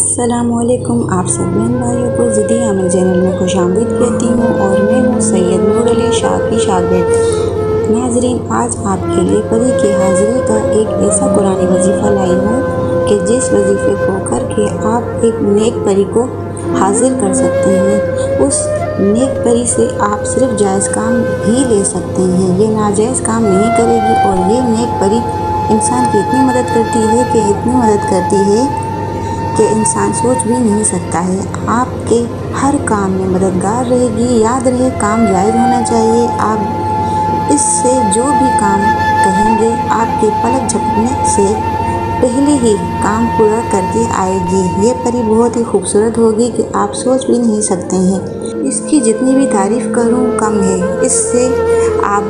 السلام علیکم، آپ سب بہن بھائیوں کو ضدی عمل چینل میں خوش آمدید کہتی ہوں اور میں ہوں سید نور علی شاہ کی شاگرد۔ ناظرین، آج آپ کے لیے پری کی حاضری کا ایک ایسا قرآنی وظیفہ لائی ہوں کہ جس وظیفے کو کر کے آپ ایک نیک پری کو حاضر کر سکتے ہیں۔ اس نیک پری سے آپ صرف جائز کام ہی لے سکتے ہیں، یہ ناجائز کام نہیں کرے گی، اور یہ نیک پری انسان کی اتنی مدد کرتی ہے کہ انسان سوچ بھی نہیں سکتا ہے۔ آپ کے ہر کام میں مددگار رہے گی۔ یاد رہے، کام جائز ہونا چاہیے۔ آپ اس سے جو بھی کام کہیں گے، آپ کے پلک جھپکنے سے پہلے ہی کام پورا کر کے آئے گی۔ یہ پری بہت ہی خوبصورت ہوگی کہ آپ سوچ بھی نہیں سکتے ہیں۔ اس کی جتنی بھی تعریف کروں کم ہے۔ اس سے آپ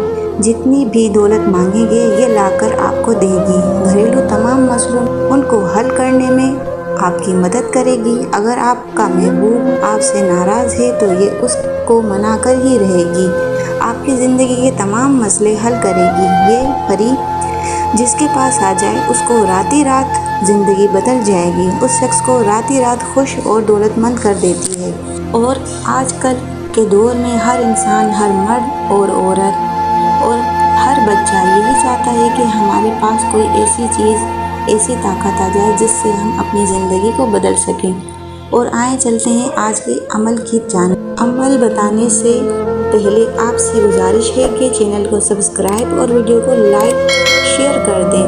جتنی بھی دولت مانگیں گے، یہ لا کر آپ کو دے گی۔ گھریلو تمام مسئلوں ان کو حل کرنے میں آپ کی مدد کرے گی۔ اگر آپ کا محبوب آپ سے ناراض ہے تو یہ اس کو منا کر ہی رہے گی۔ آپ کی زندگی کے تمام مسئلے حل کرے گی۔ یہ پری جس کے پاس آ جائے، اس کو راتی رات زندگی بدل جائے گی۔ اس شخص کو راتی رات خوش اور دولت مند کر دیتی ہے۔ اور آج کل کے دور میں ہر انسان، ہر مرد اور عورت اور ہر بچہ یہی چاہتا ہے کہ ہمارے پاس کوئی ایسی چیز، ایسی طاقت آ جائے جس سے ہم اپنی زندگی کو بدل سکیں۔ اور آئیں چلتے ہیں آج کے عمل کی جانب۔ عمل بتانے سے پہلے آپ سے گزارش ہے کہ چینل کو سبسکرائب اور ویڈیو کو لائک شیئر کر دیں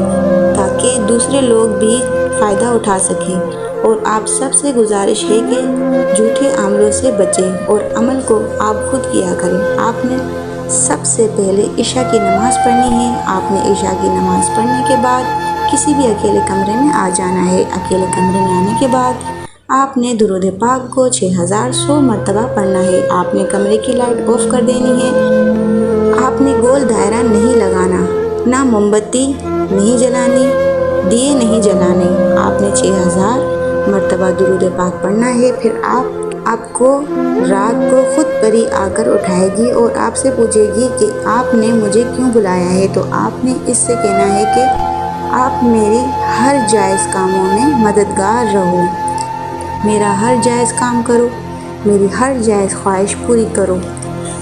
تاکہ دوسرے لوگ بھی فائدہ اٹھا سکیں۔ اور آپ سب سے گزارش ہے کہ جھوٹے عملوں سے بچیں اور عمل کو آپ خود کیا کریں۔ آپ نے سب سے پہلے عشاء کی نماز پڑھنی ہے۔ آپ نے عشاء کی نماز پڑھنے کے بعد کسی بھی اکیلے کمرے میں آ جانا ہے۔ اکیلے کمرے میں آنے کے بعد آپ نے درود پاک کو 6100 مرتبہ پڑھنا ہے۔ آپ نے کمرے کی لائٹ آف کر دینی ہے۔ آپ نے گول دائرہ نہیں لگانا، نہ موم بتی نہیں جلانی، دیے نہیں جلانے۔ آپ نے 6000 مرتبہ درود پاک پڑھنا ہے۔ پھر آپ کو رات کو خود پری آ کر اٹھائے گی اور آپ سے پوچھے گی کہ آپ نے مجھے کیوں بلایا ہے، تو آپ نے اس سے کہنا ہے کہ آپ میری ہر جائز کاموں میں مددگار رہو، میرا ہر جائز کام کرو، میری ہر جائز خواہش پوری کرو۔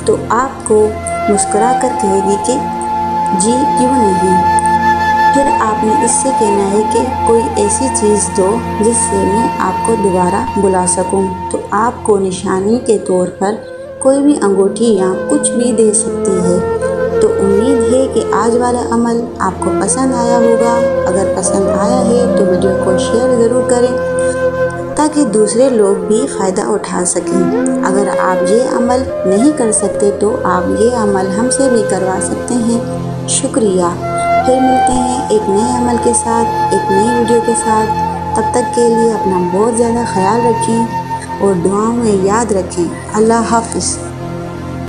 تو آپ کو مسکرا کر کہے گی کہ جی کیوں نہیں۔ پھر آپ نے اس سے کہنا ہے کہ کوئی ایسی چیز دو جس سے میں آپ کو دوبارہ بلا سکوں، تو آپ کو نشانی کے طور پر کوئی بھی انگوٹھی یا کچھ بھی دے سکتی ہے۔ تو امید ہے کہ آج والا عمل آپ کو پسند آیا ہوگا۔ اگر پسند آیا ہے تو ویڈیو کو شیئر ضرور کریں تاکہ دوسرے لوگ بھی فائدہ اٹھا سکیں۔ اگر آپ یہ عمل نہیں کر سکتے تو آپ یہ عمل ہم سے بھی کروا سکتے ہیں۔ شکریہ۔ پھر ملتے ہیں ایک نئے عمل کے ساتھ، ایک نئی ویڈیو کے ساتھ۔ تب تک کے لیے اپنا بہت زیادہ خیال رکھیں اور دعاؤں میں یاد رکھیں۔ اللہ حافظ۔